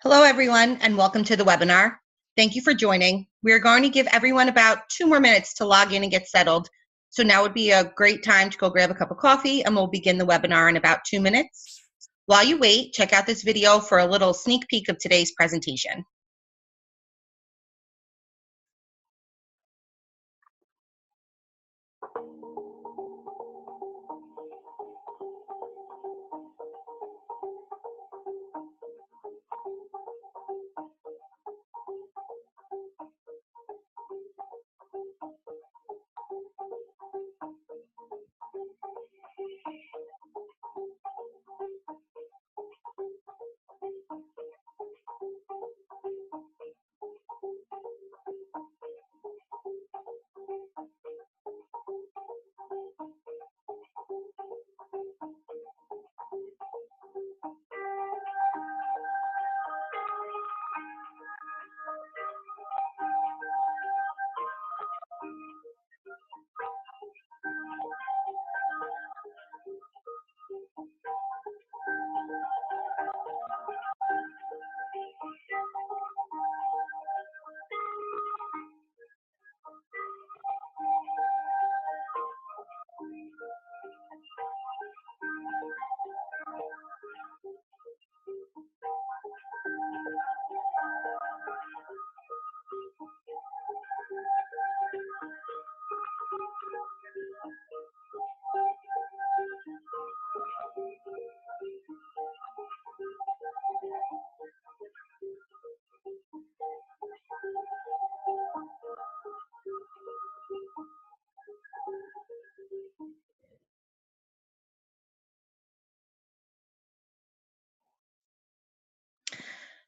Hello, everyone, and welcome to the webinar. Thank you for joining. We're going to give everyone about 2 more minutes to log in and get settled. So now would be a great time to go grab a cup of coffee, and we'll begin the webinar in about 2 minutes. While you wait, check out this video for a little sneak peek of today's presentation.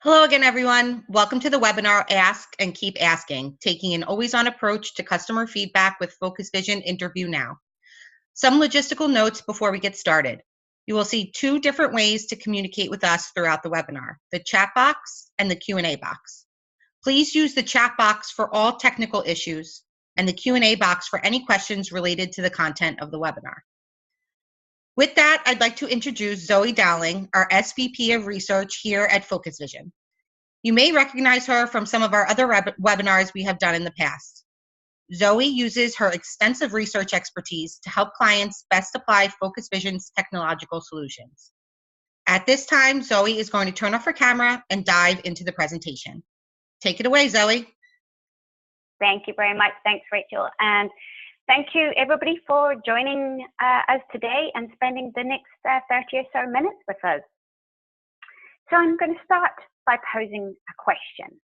Hello again, everyone. Welcome to the webinar, Ask and Keep Asking, taking an always-on approach to customer feedback with FocusVision InterVu Now. Some logistical notes before we get started. You will see 2 different ways to communicate with us throughout the webinar, the chat box and the Q&A box. Please use the chat box for all technical issues and the Q&A box for any questions related to the content of the webinar. With that, I'd like to introduce Zoe Dowling, our SVP of Research here at FocusVision. You may recognize her from some of our other webinars we have done in the past. Zoe uses her extensive research expertise to help clients best apply FocusVision's technological solutions. At this time, Zoe is going to turn off her camera and dive into the presentation. Take it away, Zoe. Thank you very much. Thanks, Rachel. And thank you, everybody, for joining us today and spending the next 30 or so minutes with us. So I'm going to start by posing a question.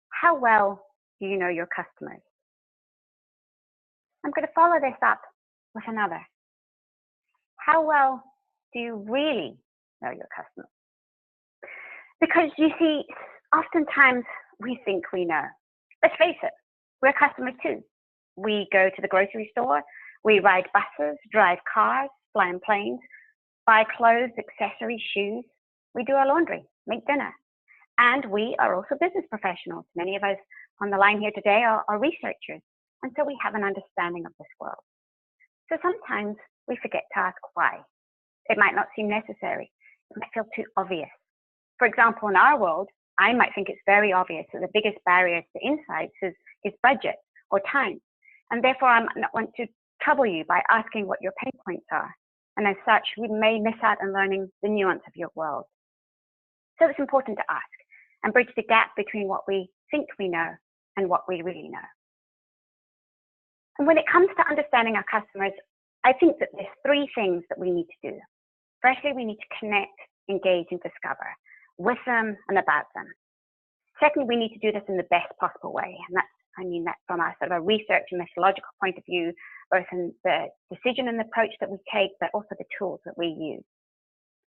How well do you know your customers? I'm going to follow this up with another. How well do you really know your customers? Because you see, oftentimes we think we know. Let's face it, we're customers too. We go to the grocery store, we ride buses, drive cars, fly in planes, buy clothes, accessories, shoes. We do our laundry, make dinner. And we are also business professionals. Many of us on the line here today are researchers. And so we have an understanding of this world. So sometimes we forget to ask why. It might not seem necessary. It might feel too obvious. For example, in our world, I might think it's very obvious that the biggest barrier to insights is budget or time. And therefore, I might not want to trouble you by asking what your pain points are. And as such, we may miss out on learning the nuance of your world. So it's important to ask and bridge the gap between what we think we know and what we really know. And when it comes to understanding our customers, I think that there's 3 things that we need to do. Firstly, we need to connect, engage, and discover with them and about them. Secondly, we need to do this in the best possible way. And that's from a sort of a research and methodological point of view, both in the decision and approach that we take, but also the tools that we use.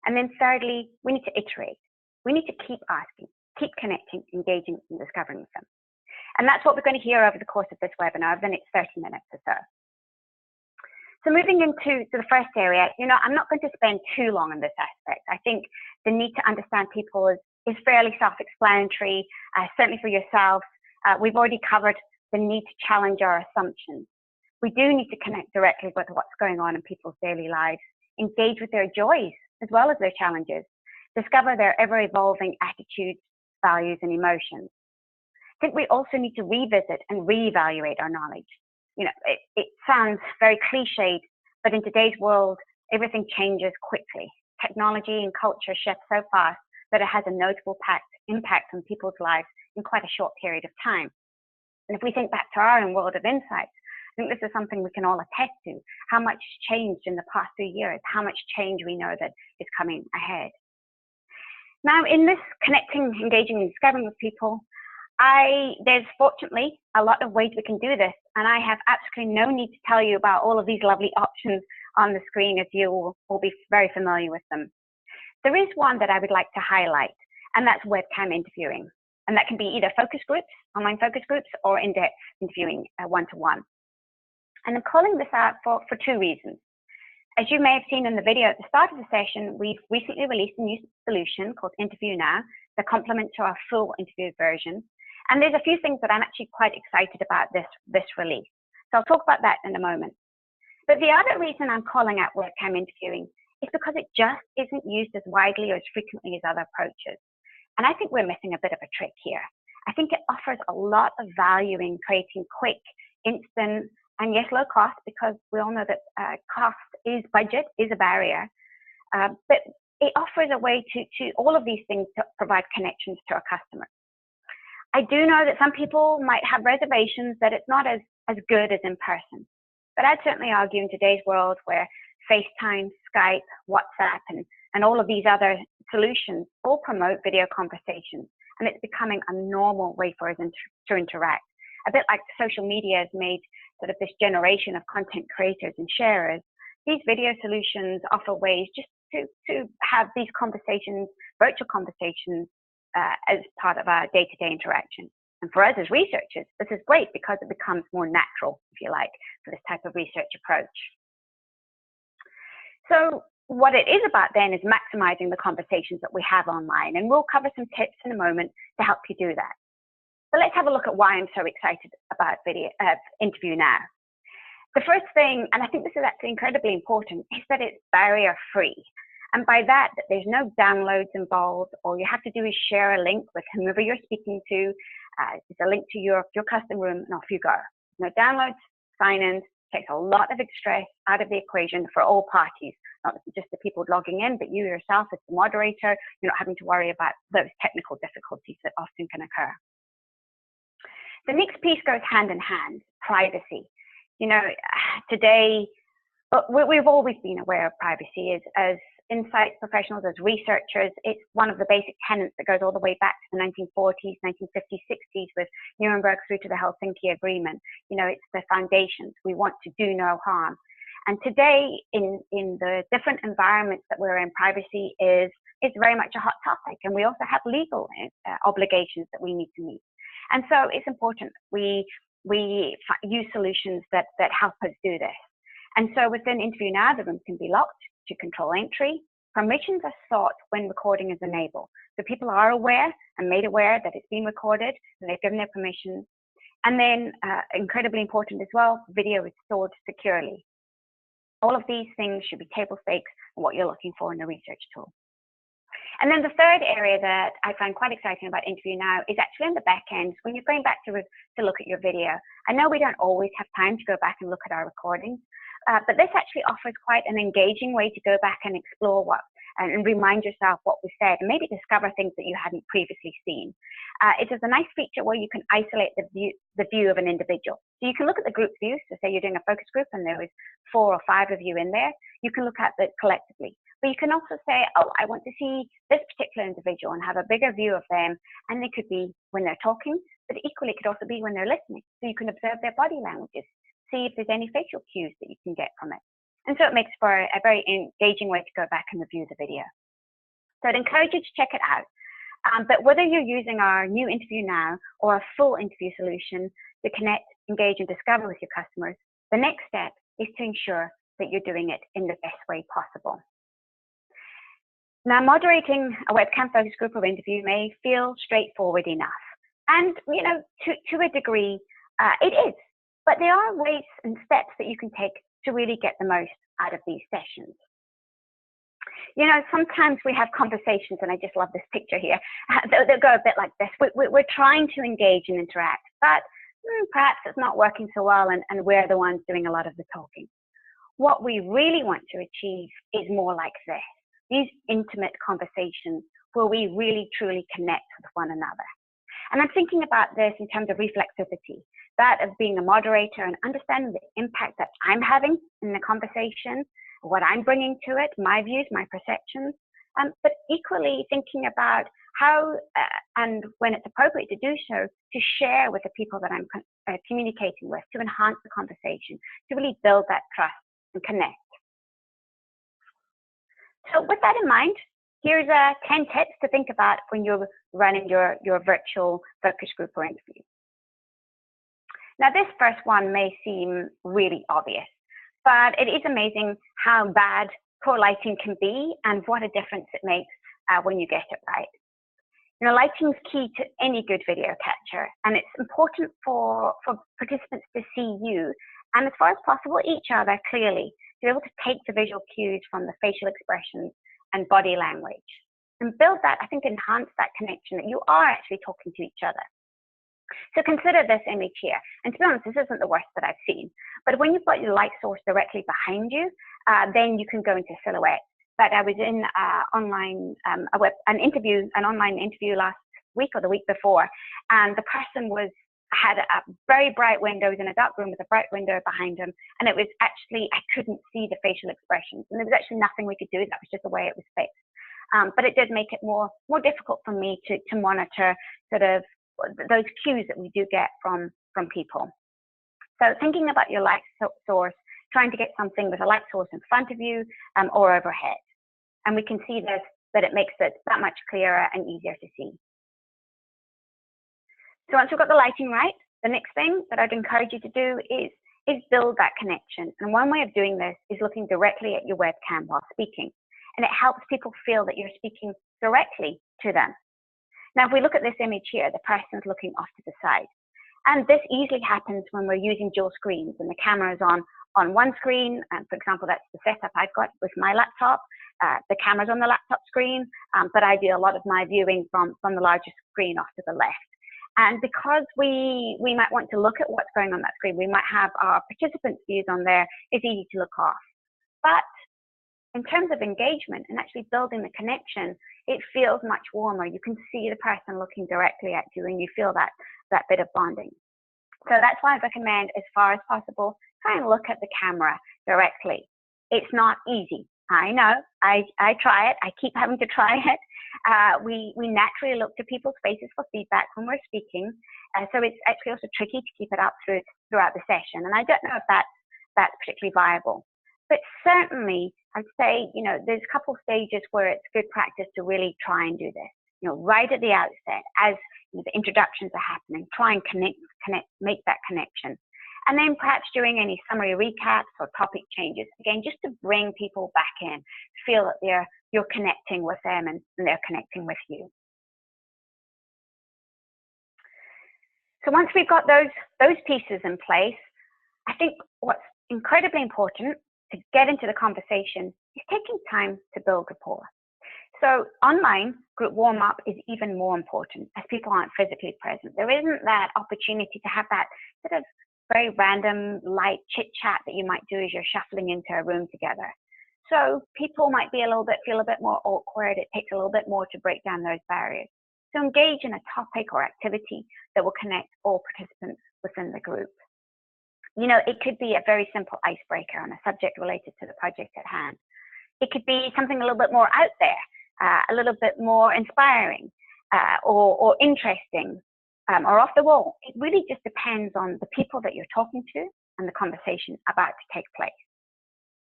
And then thirdly, we need to iterate. We need to keep asking, keep connecting, engaging, and discovering with them. And that's what we're going to hear over the course of this webinar, over the next 30 minutes or so. So moving into the first area, I'm not going to spend too long on this aspect. I think the need to understand people is fairly self-explanatory, certainly for yourself. We've already covered the need to challenge our assumptions. We do need to connect directly with what's going on in people's daily lives, engage with their joys as well as their challenges, discover their ever-evolving attitudes, values, and emotions. I think we also need to revisit and reevaluate our knowledge. It sounds very cliched, but in today's world, everything changes quickly. Technology and culture shift so fast that it has a notable impact on people's lives in quite a short period of time. And if we think back to our own world of insights, I think this is something we can all attest to, how much changed in the past few years, how much change we know that is coming ahead. Now, in this connecting, engaging, and discovering with people, there's fortunately a lot of ways we can do this, and I have absolutely no need to tell you about all of these lovely options on the screen, as you will be very familiar with them. There is one that I would like to highlight, and that's webcam interviewing. And that can be either focus groups, online focus groups, or in-depth interviewing one-to-one. And I'm calling this out for two reasons. As you may have seen in the video at the start of the session, we've recently released a new solution called InterVu Now, the complement to our full interview version. And there's a few things that I'm actually quite excited about this release. So I'll talk about that in a moment. But the other reason I'm calling out webcam interviewing is because it just isn't used as widely or as frequently as other approaches. And I think we're missing a bit of a trick here. I think it offers a lot of value in creating quick, instant, and yes, low cost, because we all know that budget is a barrier. But it offers a way to all of these things to provide connections to our customers. I do know that some people might have reservations that it's not as good as in person. But I'd certainly argue in today's world where FaceTime, Skype, WhatsApp, and all of these other solutions all promote video conversations, and it's becoming a normal way for us to interact. A bit like social media has made sort of this generation of content creators and sharers. These video solutions offer ways just to have these conversations, virtual conversations, as part of our day-to-day interaction. And for us as researchers, this is great because it becomes more natural, if you like, for this type of research approach. So what it is about then is maximizing the conversations that we have online, and we'll cover some tips in a moment to help you do that. So let's have a look at why I'm so excited about InterVu Now. The first thing, and I think this is actually incredibly important, is that it's barrier-free. And by that, there's no downloads involved. All you have to do is share a link with whomever you're speaking to. It's a link to your custom room, and off you go. No downloads, sign-ins, takes a lot of stress out of the equation for all parties, not just the people logging in, but you yourself as the moderator. You're not having to worry about those technical difficulties that often can occur. The next piece goes hand in hand, privacy. Today, we've always been aware of privacy as insights professionals, as researchers. It's one of the basic tenets that goes all the way back to the 1940s, 1950s, 60s with Nuremberg through to the Helsinki Agreement. It's the foundations. We want to do no harm. And today, in the different environments that we're in, privacy is very much a hot topic. And we also have legal obligations that we need to meet. And so it's important we use solutions that help us do this. And so within InterVu Now, the rooms can be locked to control entry. Permissions are sought when recording is enabled. So people are aware and made aware that it's being recorded, and they've given their permissions. And then, incredibly important as well, video is stored securely. All of these things should be table stakes and what you're looking for in a research tool. And then the third area that I find quite exciting about InterVu Now is actually in the back end, when you're going back to look at your video. I know we don't always have time to go back and look at our recordings, but this actually offers quite an engaging way to go back and explore and remind yourself what was said, and maybe discover things that you hadn't previously seen. It is a nice feature where you can isolate the view of an individual. So you can look at the group view. So say you're doing a focus group and there was 4 or 5 of you in there. You can look at that collectively. But you can also say, oh, I want to see this particular individual and have a bigger view of them. And they could be when they're talking, but equally it could also be when they're listening. So you can observe their body languages, see if there's any facial cues that you can get from it. And so it makes for a very engaging way to go back and review the video. So I'd encourage you to check it out. But whether you're using our new InterVu Now or a full interview solution to connect, engage, and discover with your customers, the next step is to ensure that you're doing it in the best way possible. Now, moderating a webcam focus group or interview may feel straightforward enough. And, to a degree, it is. But there are ways and steps that you can take to really get the most out of these sessions. You know, sometimes we have conversations, and I just love this picture here. They'll go a bit like this. We're trying to engage and interact, but perhaps it's not working so well, and we're the ones doing a lot of the talking. What we really want to achieve is more like this, these intimate conversations where we really truly connect with one another. And I'm thinking about this in terms of reflexivity, that of being a moderator and understanding the impact that I'm having in the conversation, what I'm bringing to it, my views, my perceptions, but equally thinking about how, and when it's appropriate to do so, to share with the people that I'm communicating with, to enhance the conversation, to really build that trust and connect. So with that in mind, here's 10 tips to think about when you're running your virtual focus group or interview. Now, this first one may seem really obvious, but it is amazing how bad poor lighting can be and what a difference it makes when you get it right. You know, lighting is key to any good video capture, and it's important for participants to see you, and as far as possible, each other clearly, to be able to take the visual cues from the facial expressions and body language, and build that, I think, enhance that connection that you are actually talking to each other. So consider this image here, and to be honest, this isn't the worst that I've seen, but when you've got your light source directly behind you, then you can go into silhouette. But I was in an online interview last week or the week before, and the person had a very bright window, was in a dark room with a bright window behind him, and it was actually, I couldn't see the facial expressions, and there was actually nothing we could do. That was just the way it was fixed. But it did make it more difficult for me to monitor sort of those cues that we do get from people. So thinking about your light source, trying to get something with a light source in front of you or overhead. And we can see this, that it makes it that much clearer and easier to see. So once we've got the lighting right, the next thing that I'd encourage you to do is build that connection. And one way of doing this is looking directly at your webcam while speaking. And it helps people feel that you're speaking directly to them. Now, if we look at this image here, the person's looking off to the side. And this easily happens when we're using dual screens and the camera is on one screen. And for example, that's the setup I've got with my laptop. The camera's on the laptop screen, but I do a lot of my viewing from the largest screen off to the left. And because we might want to look at what's going on that screen, we might have our participants' views on there, it's easy to look off. But in terms of engagement and actually building the connection, it feels much warmer. You can see the person looking directly at you and you feel that bit of bonding. So that's why I recommend, as far as possible, try and look at the camera directly. It's not easy. I know, I try it. I keep having to try it. We naturally look to people's faces for feedback when we're speaking. So it's actually also tricky to keep it up throughout the session. And I don't know if that's particularly viable. But certainly, I'd say, you know, there's a couple of stages where it's good practice to really try and do this. You know, right at the outset, as you know, the introductions are happening, try and make that connection. And then perhaps during any summary recaps or topic changes, again, just to bring people back in, feel that you're connecting with them and they're connecting with you. So once we've got those pieces in place, I think what's incredibly important to get into the conversation is taking time to build rapport. So online group warm-up is even more important as people aren't physically present. There isn't that opportunity to have that sort of very random light chit-chat that you might do as you're shuffling into a room together. So people might be feel a bit more awkward. It takes a little bit more to break down those barriers. So engage in a topic or activity that will connect all participants within the group. You know, it could be a very simple icebreaker on a subject related to the project at hand. It could be something a little bit more out there, a little bit more inspiring or interesting or off the wall. It really just depends on the people that you're talking to and the conversation about to take place.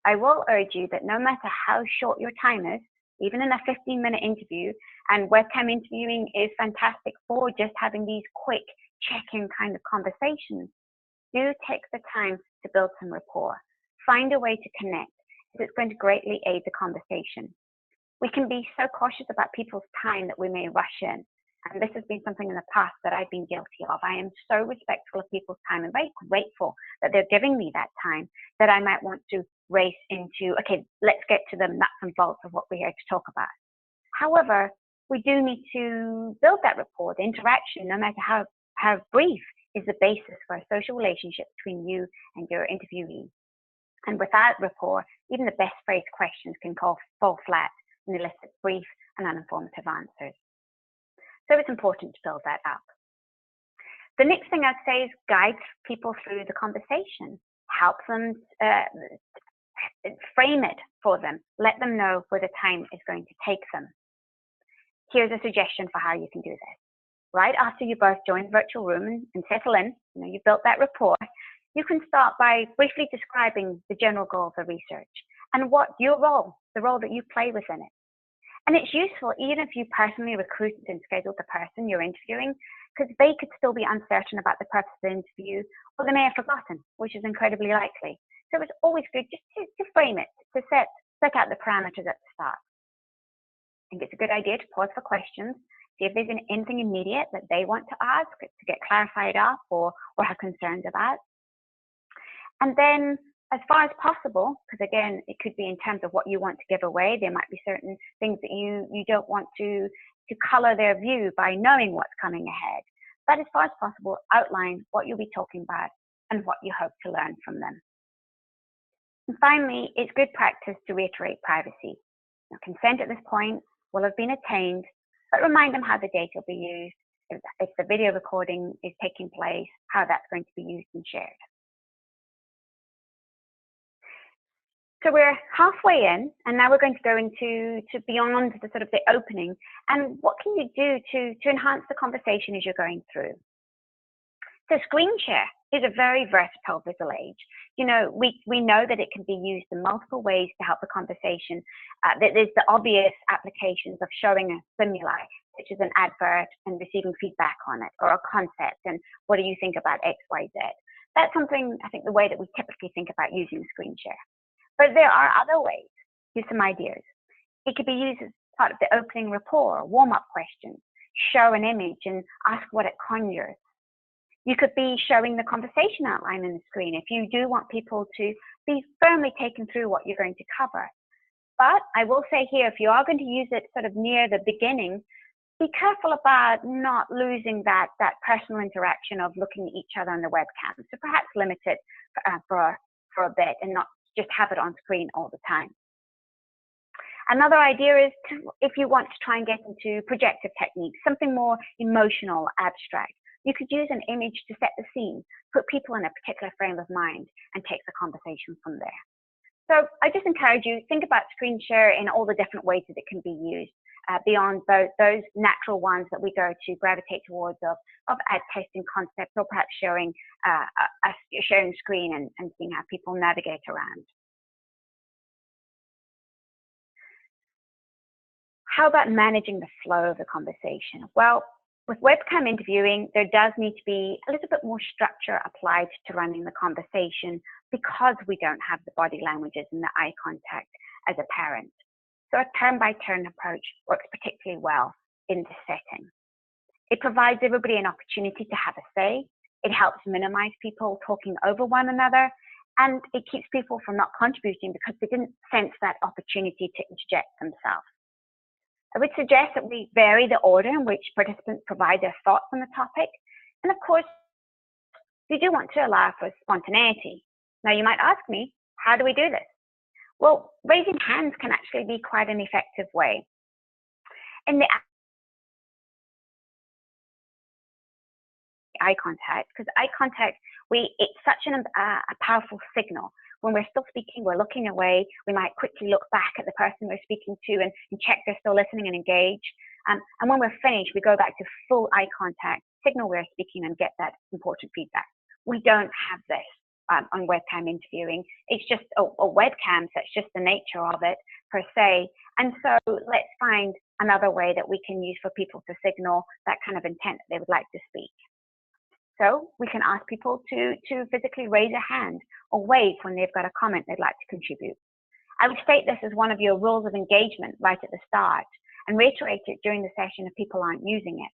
I will urge you that no matter how short your time is, even in a 15-minute interview, and webcam interviewing is fantastic for just having these quick check-in kind of conversations, do take the time to build some rapport. Find a way to connect, because it's going to greatly aid the conversation. We can be so cautious about people's time that we may rush in. And this has been something in the past that I've been guilty of. I am so respectful of people's time and very grateful that they're giving me that time, that I might want to race into, okay, let's get to the nuts and bolts of what we're here to talk about. However, we do need to build that rapport. The interaction, no matter how brief, is the basis for a social relationship between you and your interviewee. And without rapport, even the best phrased questions can fall flat and elicit brief and uninformative answers. So it's important to build that up. The next thing I'd say is guide people through the conversation. Help them frame it for them. Let them know where the time is going to take them. Here's a suggestion for how you can do this. Right after you both join the virtual room and settle in, you've built that rapport, you can start by briefly describing the general goal of the research and what your role, the role that you play within it. And it's useful even if you personally recruited and scheduled the person you're interviewing, because they could still be uncertain about the purpose of the interview, or they may have forgotten, which is incredibly likely. So it's always good just to frame it, to set out the parameters at the start. I think it's a good idea to pause for questions, see if there's anything immediate that they want to ask to get clarified up or have concerns about. And then, as far as possible, because again, it could be in terms of what you want to give away, there might be certain things that you don't want to color their view by knowing what's coming ahead. But as far as possible, outline what you'll be talking about and what you hope to learn from them. And finally, it's good practice to reiterate privacy. Consent at this point will have been attained, but remind them how the data will be used, if the video recording is taking place, how that's going to be used and shared. So we're halfway in, and now we're going to go into beyond the sort of the opening. And what can you do to enhance the conversation as you're going through? So screen share is a very versatile visual aid. We know that it can be used in multiple ways to help the conversation. There's the obvious applications of showing a stimuli, such as an advert, and receiving feedback on it, or a concept, and what do you think about X, Y, Z? That's something, I think, the way that we typically think about using screen share. But there are other ways. Here's some ideas. It could be used as part of the opening rapport, warm-up questions, show an image and ask what it conjures. You could be showing the conversation outline on the screen if you do want people to be firmly taken through what you're going to cover. But I will say here, if you are going to use it sort of near the beginning, be careful about not losing that personal interaction of looking at each other on the webcam. So perhaps limit it for a bit and not just have it on screen all the time. Another idea is if you want to try and get into projective techniques, something more emotional, abstract, you could use an image to set the scene, put people in a particular frame of mind, and take the conversation from there. So I just encourage you, think about screen share in all the different ways that it can be used, beyond those natural ones that we go to gravitate towards of ad testing concepts, or perhaps showing sharing screen and seeing how people navigate around. How about managing the flow of the conversation? Well, with webcam interviewing, there does need to be a little bit more structure applied to running the conversation because we don't have the body languages and the eye contact as apparent. So a turn-by-turn approach works particularly well in this setting. It provides everybody an opportunity to have a say. It helps minimize people talking over one another, and it keeps people from not contributing because they didn't sense that opportunity to interject themselves. I would suggest that we vary the order in which participants provide their thoughts on the topic. And of course, we do want to allow for spontaneity. Now, you might ask me, how do we do this? Well, raising hands can actually be quite an effective way. In the eye contact, because eye contact, it's such a powerful signal. When we're still speaking, we're looking away. We might quickly look back at the person we're speaking to and check they're still listening and engaged. And when we're finished, we go back to full eye contact, signal we're speaking, and get that important feedback. We don't have this on webcam interviewing. It's just a webcam, so it's just the nature of it per se. And so let's find another way that we can use for people to signal that kind of intent that they would like to speak. So we can ask people to physically raise a hand or wave when they've got a comment they'd like to contribute. I would state this as one of your rules of engagement right at the start and reiterate it during the session if people aren't using it.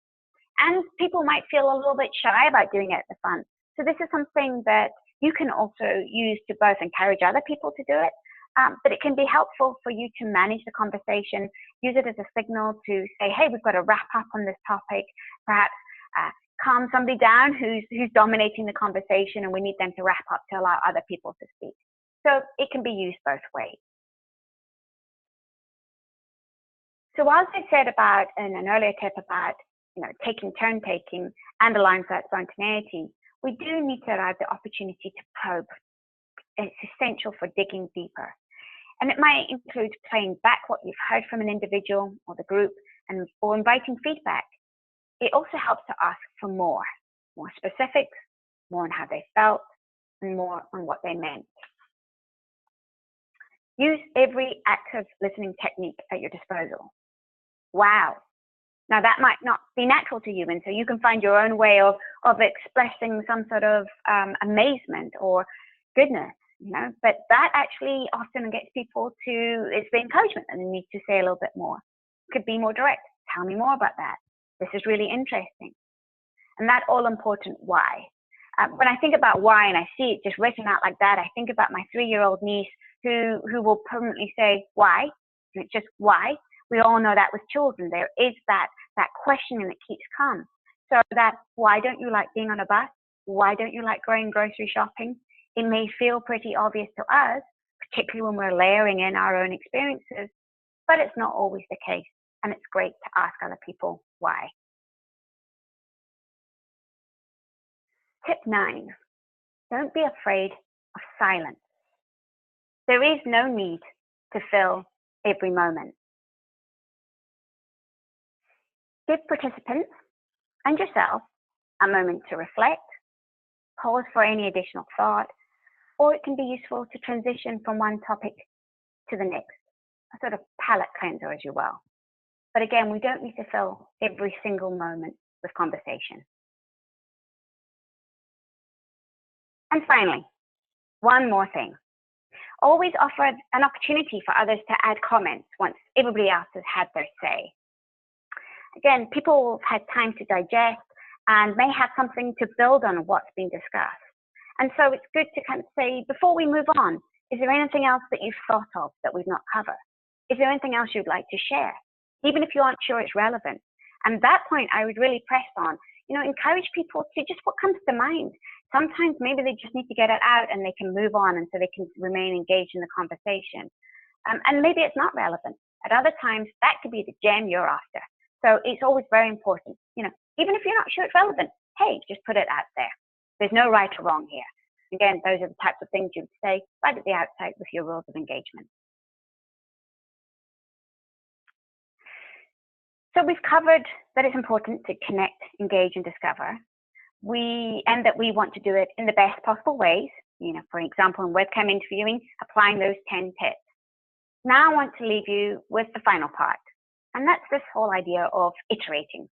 And people might feel a little bit shy about doing it at the front. So this is something that You can also use to both encourage other people to do it, but it can be helpful for you to manage the conversation, use it as a signal to say, hey, we've got to wrap up on this topic, perhaps calm somebody down who's dominating the conversation, and we need them to wrap up to allow other people to speak. So it can be used both ways. So as I said about in an earlier tip about taking turn taking and allowing for that spontaneity, we do need to allow the opportunity to probe. It's essential for digging deeper. And it might include playing back what you've heard from an individual or the group or inviting feedback. It also helps to ask for more specifics, more on how they felt, and more on what they meant. Use every active listening technique at your disposal. Wow. Now that might not be natural to you, and so you can find your own way of expressing some sort of amazement or goodness, but that actually often gets people to, it's the encouragement and they need to say a little bit more. Could be more direct. Tell me more about that. This is really interesting. And that all important why. When I think about why and I see it just written out like that, I think about my 3-year-old niece who will permanently say why, and it's just why. We all know that with children, there is that questioning that keeps coming. So that, why don't you like being on a bus? Why don't you like going grocery shopping? It may feel pretty obvious to us, particularly when we're layering in our own experiences, but it's not always the case. And it's great to ask other people why. Tip 9, don't be afraid of silence. There is no need to fill every moment. Give participants and yourself a moment to reflect, pause for any additional thought, or it can be useful to transition from one topic to the next, a sort of palate cleanser, as you will. But again, we don't need to fill every single moment with conversation. And finally, one more thing. Always offer an opportunity for others to add comments once everybody else has had their say. Again, people have had time to digest and may have something to build on what's been discussed. And so it's good to kind of say, before we move on, is there anything else that you've thought of that we've not covered? Is there anything else you'd like to share? Even if you aren't sure it's relevant. And at that point, I would really press on, encourage people to just what comes to mind. Sometimes maybe they just need to get it out and they can move on, and so they can remain engaged in the conversation. And maybe it's not relevant. At other times, that could be the gem you're after. So it's always very important, even if you're not sure it's relevant, hey, just put it out there. There's no right or wrong here. Again, those are the types of things you'd say right at the outset with your rules of engagement. So we've covered that it's important to connect, engage, and discover. And that we want to do it in the best possible ways. For example, in webcam interviewing, applying those 10 tips. Now I want to leave you with the final part, and that's this whole idea of iterating.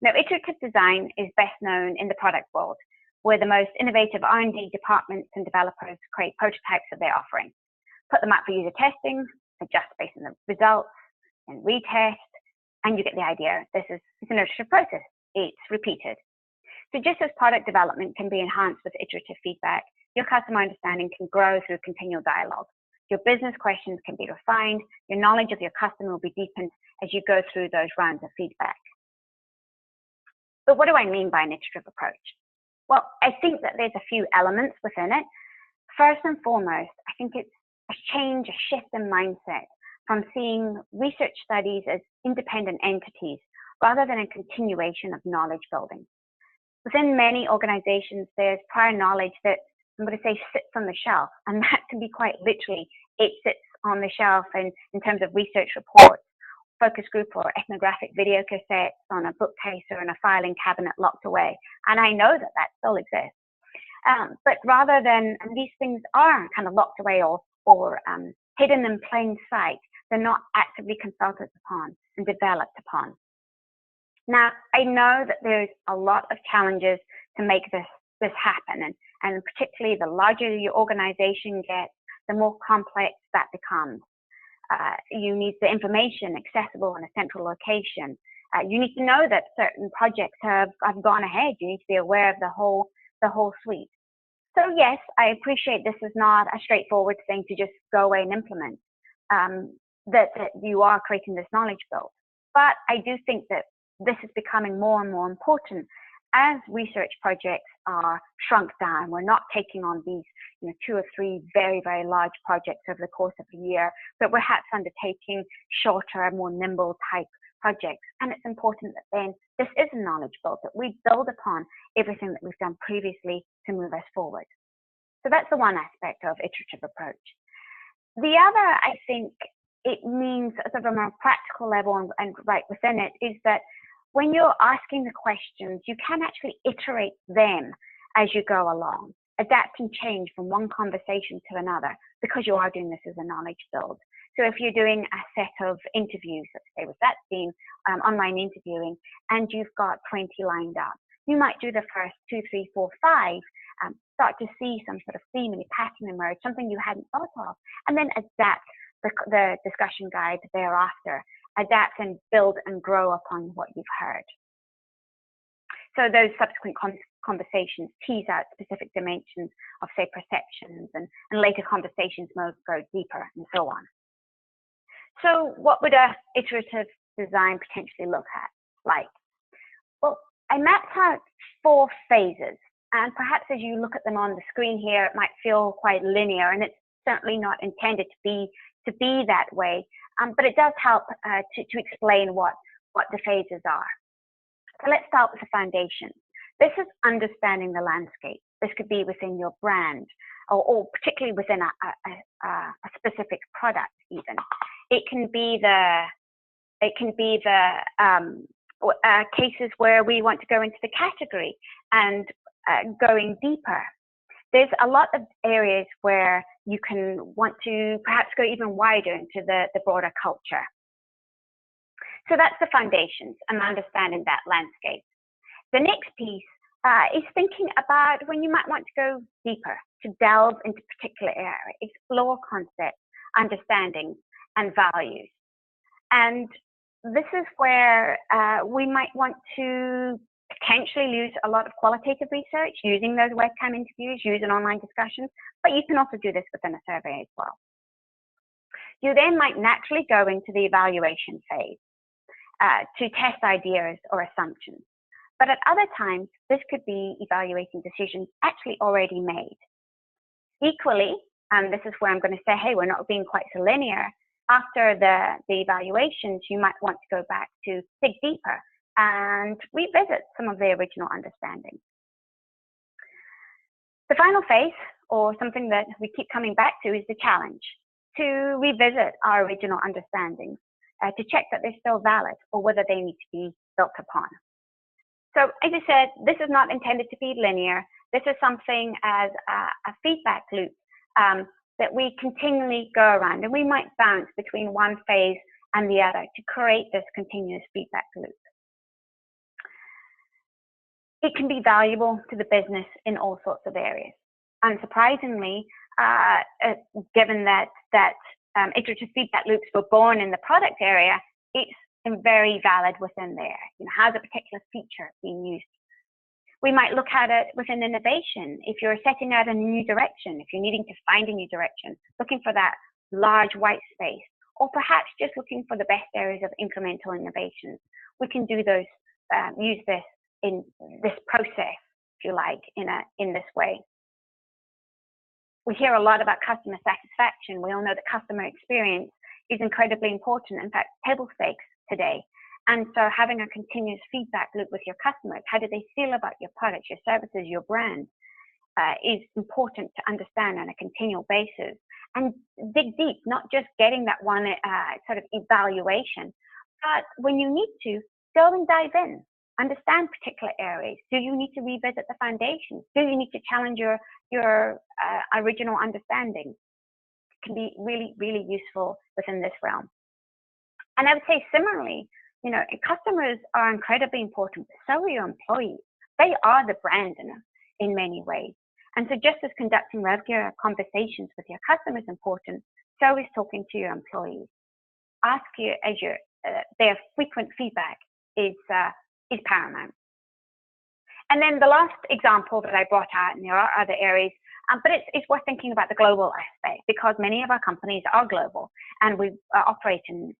Now, iterative design is best known in the product world, where the most innovative R&D departments and developers create prototypes of their offering, put them out for user testing, adjust based on the results, and retest, and you get the idea. It's an iterative process. It's repeated. So just as product development can be enhanced with iterative feedback, your customer understanding can grow through continual dialogue. Your business questions can be refined. Your knowledge of your customer will be deepened as you go through those rounds of feedback. But what do I mean by an iterative approach? Well, I think that there's a few elements within it. First and foremost, I think it's a change, a shift in mindset from seeing research studies as independent entities rather than a continuation of knowledge building. Within many organizations, there's prior knowledge that I'm going to say sits on the shelf, and that can be quite literally, it sits on the shelf in terms of research reports, focus group or ethnographic video cassettes on a bookcase or in a filing cabinet locked away. And I know that still exists. But rather than, and these things are kind of locked away or hidden in plain sight, they're not actively consulted upon and developed upon. Now, I know that there's a lot of challenges to make this happen, and particularly the larger your organization gets, the more complex that becomes. You need the information accessible in a central location. You need to know that certain projects have gone ahead. You need to be aware of the whole suite. So yes, I appreciate this is not a straightforward thing to just go away and implement, that you are creating this knowledge build. But I do think that this is becoming more and more important as research projects are shrunk down. We're not taking on these 2 or 3 very, very large projects over the course of a year, but perhaps undertaking shorter, more nimble type projects. And it's important that then this is a knowledge build, that we build upon everything that we've done previously to move us forward. So that's the one aspect of iterative approach. The other, I think, it means sort of a more practical level and right within it is that when you're asking the questions, you can actually iterate them as you go along, adapt and change from one conversation to another, because you are doing this as a knowledge build. So if you're doing a set of interviews, let's say with that being online interviewing, and you've got 20 lined up, you might do the first 2, 3, 4, 5, start to see some sort of theme and pattern emerge, something you hadn't thought of, and then adapt the discussion guide thereafter, adapt and build and grow upon what you've heard. So those subsequent conversations tease out specific dimensions of, say, perceptions, and later conversations will go deeper and so on. So what would a iterative design potentially look like? Well, I mapped out 4 phases, and perhaps as you look at them on the screen here, it might feel quite linear, and it's certainly not intended to be that way, but it does help to explain what the phases are. So let's start with the foundation. This is understanding the landscape. This could be within your brand, or particularly within a specific product even. It can be the cases where we want to go into the category and going deeper. There's a lot of areas where you can want to perhaps go even wider into the broader culture. So that's the foundations and understanding that landscape. The next piece is thinking about when you might want to go deeper, to delve into particular areas, explore concepts, understandings, and values. And this is where we might want to potentially use a lot of qualitative research, using those webcam interviews, using online discussions, but you can also do this within a survey as well. You then might naturally go into the evaluation phase to test ideas or assumptions. But at other times, this could be evaluating decisions actually already made. Equally, this is where I'm going to say, hey, we're not being quite so linear. After the evaluations, you might want to go back to dig deeper and revisit some of the original understanding. The final phase, or something that we keep coming back to, is the challenge, to revisit our original understandings, to check that they're still valid or whether they need to be built upon. So as I said, this is not intended to be linear. This is something as a feedback loop that we continually go around, and we might bounce between one phase and the other to create this continuous feedback loop. It can be valuable to the business in all sorts of areas. Unsurprisingly, given that iterative feedback loops were born in the product area, it's very valid within there. How's a particular feature being used? We might look at it within innovation. If you're setting out a new direction, if you're needing to find a new direction, looking for that large white space, or perhaps just looking for the best areas of incremental innovations, we can do those, use this in this process, if you like, in this way. We hear a lot about customer satisfaction. We all know that customer experience is incredibly important, in fact, table stakes today. And so having a continuous feedback loop with your customers, how do they feel about your products, your services, your brand, is important to understand on a continual basis. And dig deep, not just getting that one sort of evaluation, but when you need to, go and dive in. Understand particular areas. Do you need to revisit the foundations? Do you need to challenge your original understanding? It can be really, really useful within this realm. And I would say similarly, customers are incredibly important, but so are your employees. They are the brand in many ways. And so just as conducting regular conversations with your customers is important, so is talking to your employees. Ask you as their frequent feedback is paramount. And then the last example that I brought out, and there are other areas, but it's worth thinking about the global aspect, because many of our companies are global and we operate in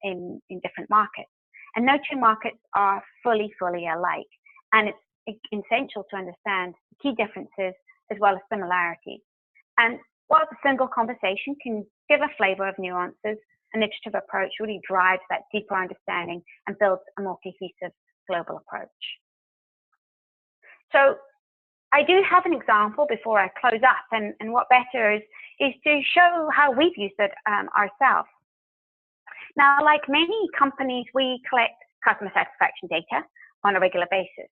different markets. And no two markets are fully alike. And it's essential to understand key differences as well as similarities. And while a single conversation can give a flavor of nuances, an iterative approach really drives that deeper understanding and builds a more cohesive global approach. So I do have an example before I close up, and what better is to show how we've used it ourselves. Now, like many companies, we collect customer satisfaction data on a regular basis.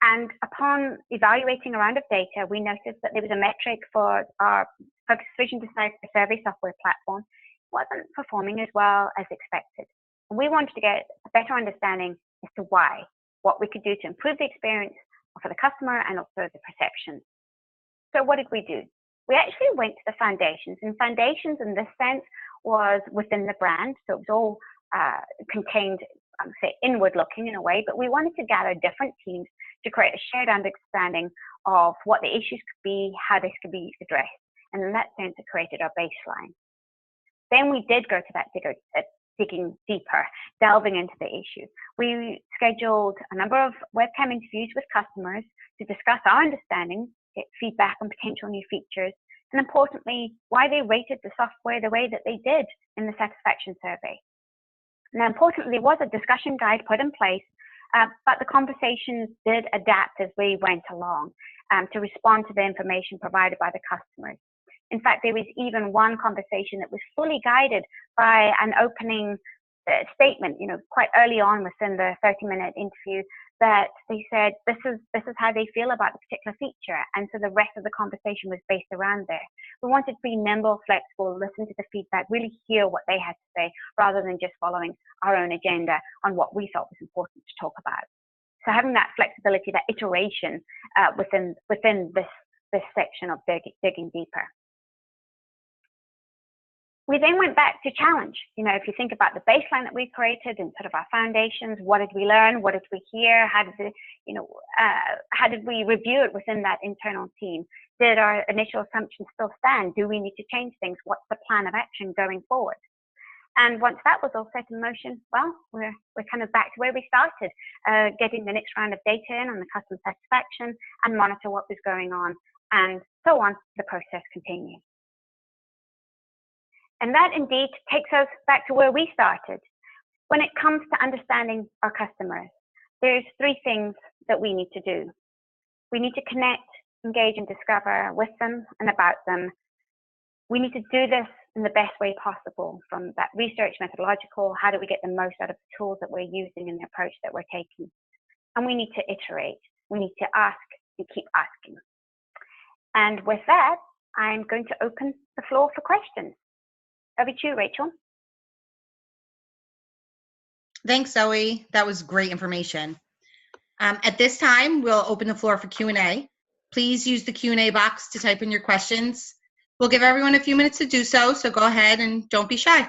And upon evaluating a round of data, we noticed that there was a metric for our FocusVision Decipher survey software platform wasn't performing as well as expected. And we wanted to get a better understanding as to why, what we could do to improve the experience for the customer and also the perception. So what did we do? We actually went to the foundations, and foundations in this sense was within the brand. So it was all contained, say, inward looking in a way, but we wanted to gather different teams to create a shared understanding of what the issues could be, how this could be addressed. And in that sense, it created our baseline. Then we did go to that digging deeper, delving into the issue. We scheduled a number of webcam interviews with customers to discuss our understanding, get feedback on potential new features, and importantly, why they rated the software the way that they did in the satisfaction survey. Now, importantly, there was a discussion guide put in place, but the conversations did adapt as we went along to respond to the information provided by the customers. In fact, there was even one conversation that was fully guided by an opening statement, quite early on within the 30-minute interview, that they said, this is how they feel about the particular feature. And so the rest of the conversation was based around there. We wanted to be nimble, flexible, listen to the feedback, really hear what they had to say, rather than just following our own agenda on what we thought was important to talk about. So having that flexibility, that iteration within this section of digging deeper. We then went back to challenge. If you think about the baseline that we created and sort of our foundations, what did we learn? What did we hear? How did we review it within that internal team? Did our initial assumptions still stand? Do we need to change things? What's the plan of action going forward? And once that was all set in motion, well, we're kind of back to where we started, getting the next round of data in on the customer satisfaction and monitor what was going on, and so on. The process continues. And that indeed takes us back to where we started. When it comes to understanding our customers, there's three things that we need to do. We need to connect, engage, and discover with them and about them. We need to do this in the best way possible, from that research methodological, how do we get the most out of the tools that we're using and the approach that we're taking. And we need to iterate. We need to ask and keep asking. And with that, I'm going to open the floor for questions. Over to you, Rachel. Thanks, Zoe. That was great information. At this time, we'll open the floor for Q&A. Please use the Q&A box to type in your questions. We'll give everyone a few minutes to do so go ahead and don't be shy.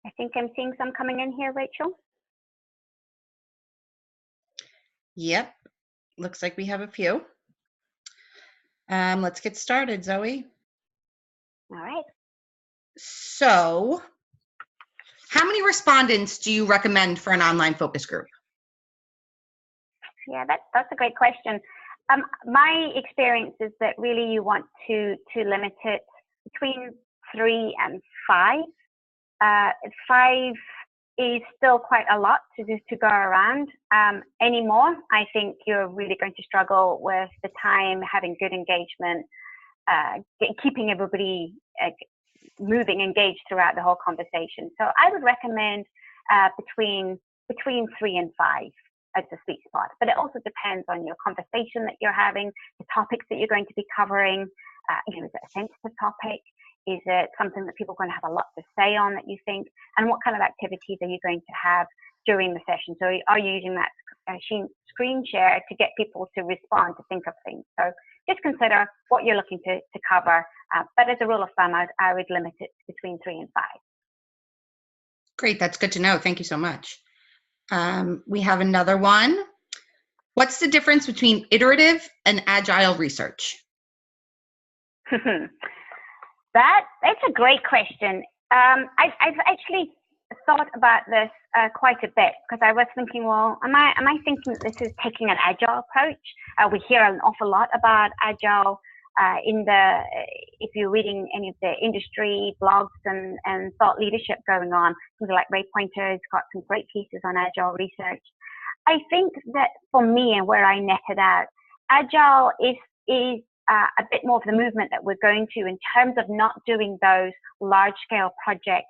I think I'm seeing some coming in here, Rachel. Yep, looks like we have a few. Let's get started, Zoe. All right. So, how many respondents do you recommend for an online focus group? Yeah, that's a great question. My experience is that really you want to limit it between 3 and 5. 5 is still quite a lot to go around. Any more, I think you're really going to struggle with the time, having good engagement, keeping everybody moving, engaged throughout the whole conversation. So I would recommend between 3 and 5 as the sweet spot. But it also depends on your conversation that you're having, the topics that you're going to be covering, is it a sensitive topic? Is it something that people are going to have a lot to say on that you think? And what kind of activities are you going to have during the session? So are you using that screen share to get people to respond, to think of things? So just consider what you're looking to cover. But as a rule of thumb, I would limit it between 3 and 5. Great, that's good to know. Thank you so much. We have another one. What's the difference between iterative and agile research? That's a great question. I've actually thought about this quite a bit, because I was thinking, well, am I thinking that this is taking an agile approach? We hear an awful lot about agile if you're reading any of the industry blogs and thought leadership going on. Something like Ray Pointer's got some great pieces on agile research. I think that for me, and where I net it out, agile is a bit more of the movement that we're going to, in terms of not doing those large scale projects,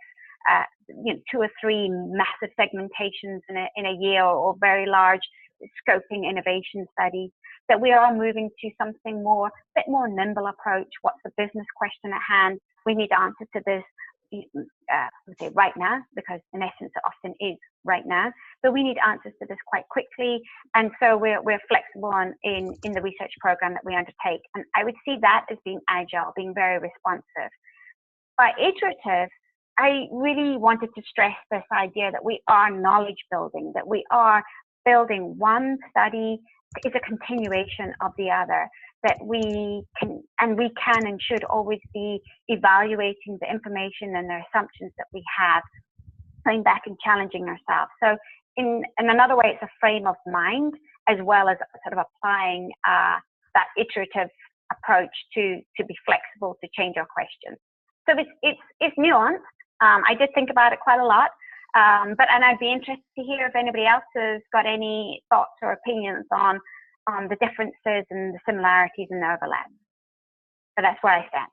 2 or 3 massive segmentations in a year, or very large scoping innovation studies, that we are moving to something more, a bit more nimble approach. What's the business question at hand? We need answers to this, say right now, because in essence it often is right now, but we need answers to this quite quickly. And so we're flexible in the research program that we undertake. And I would see that as being agile, being very responsive. By iterative, I really wanted to stress this idea that we are knowledge building, that we are building one study is a continuation of the other, that we can and should always be evaluating the information and the assumptions that we have, going back and challenging ourselves. So in another way, it's a frame of mind, as well as sort of applying that iterative approach to be flexible, to change our questions. So it's nuanced. I did think about it quite a lot, and I'd be interested to hear if anybody else has got any thoughts or opinions on the differences and the similarities and the overlaps. So that's where I stand.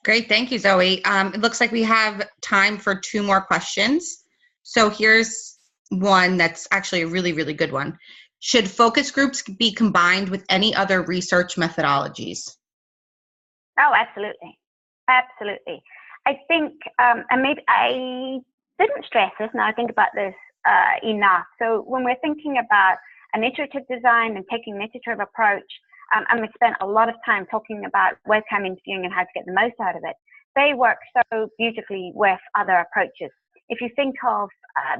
Great, thank you, Zoe. It looks like we have time for 2 more questions. So here's one that's actually a really, really good one. Should focus groups be combined with any other research methodologies? Oh, absolutely. Absolutely. I think, and maybe I didn't stress this, now I think about this enough. So when we're thinking about an iterative design and taking an iterative approach, and we spent a lot of time talking about webcam interviewing and how to get the most out of it. They work so beautifully with other approaches. If you think of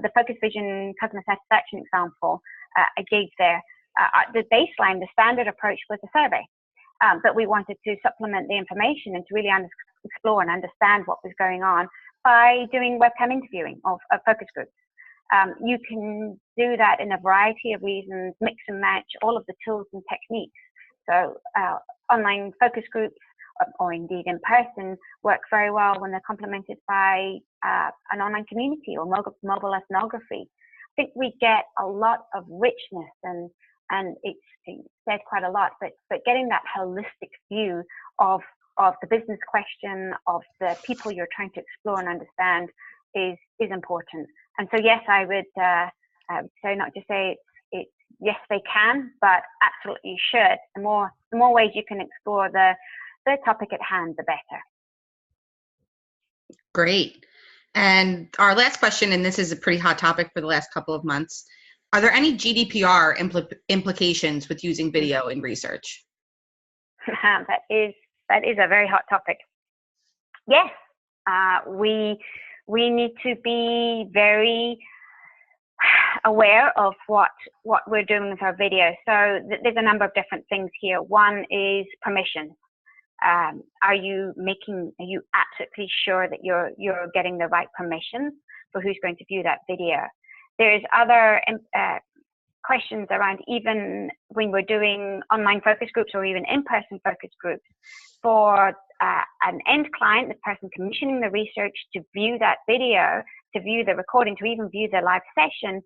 the FocusVision customer satisfaction example I gave there, the baseline, the standard approach was a survey. But we wanted to supplement the information and to really explore and understand what was going on by doing webcam interviewing of focus groups. You can do that in a variety of reasons, mix and match all of the tools and techniques. So online focus groups, or indeed in person, work very well when they're complemented by an online community or mobile ethnography. I think we get a lot of richness, and it's said quite a lot, but getting that holistic view of the business question, of the people you're trying to explore and understand is important. And so yes, I would say, not to say it's yes they can, but absolutely should. The more ways you can explore the topic at hand, the better. Great. And our last question, and this is a pretty hot topic for the last couple of months, are there any GDPR implications with using video in research? That is a very hot topic. Yes, we need to be very aware of what we're doing with our video. So there's a number of different things here. One is permission. Are you absolutely sure that you're getting the right permission for who's going to view that video? There's other questions around, even when we're doing online focus groups or even in-person focus groups, for an end client, the person commissioning the research, to view that video, to view the recording, to even view the live session,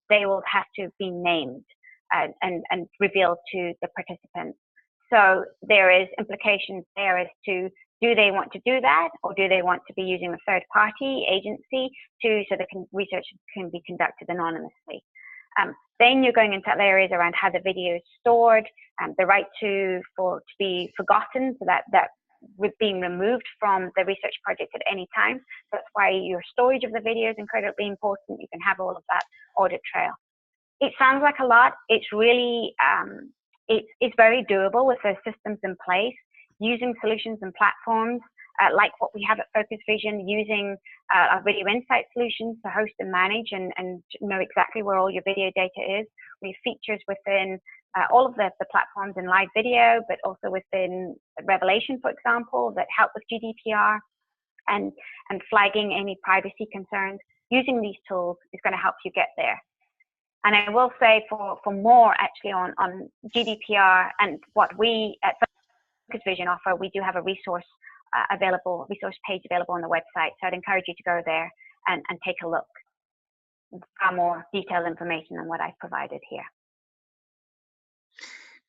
they will have to be named and revealed to the participants. So there is implications there as to, do they want to do that, or do they want to be using a third-party agency so the research can be conducted anonymously? Then you're going into other areas around how the video is stored, the right to be forgotten, so that with being removed from the research project at any time. So that's why your storage of the video is incredibly important. You can have all of that audit trail. It sounds like a lot. It's really, it's very doable with those systems in place, using solutions and platforms like what we have at FocusVision, using our video insight solutions to host and manage and know exactly where all your video data is. We have features within all of the platforms in live video, but also within Revelation, for example, that help with GDPR and flagging any privacy concerns. Using these tools is going to help you get there. And I will say for more actually on GDPR and what we at FocusVision offer, we do have a resource page available on the website. So I'd encourage you to go there and take a look. Far more detailed information than what I've provided here.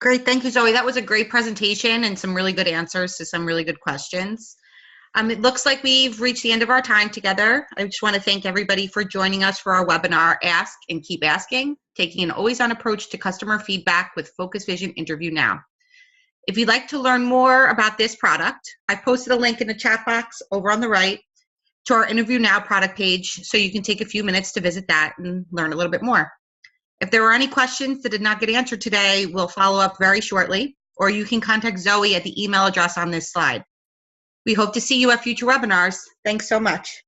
Great, thank you, Zoe. That was a great presentation and some really good answers to some really good questions. It looks like we've reached the end of our time together. I just want to thank everybody for joining us for our webinar, Ask and Keep Asking, taking an always-on approach to customer feedback with FocusVision InterVu Now. If you'd like to learn more about this product, I posted a link in the chat box over on the right to our InterVu Now product page, so you can take a few minutes to visit that and learn a little bit more. If there were any questions that did not get answered today, we'll follow up very shortly, or you can contact Zoe at the email address on this slide. We hope to see you at future webinars. Thanks so much.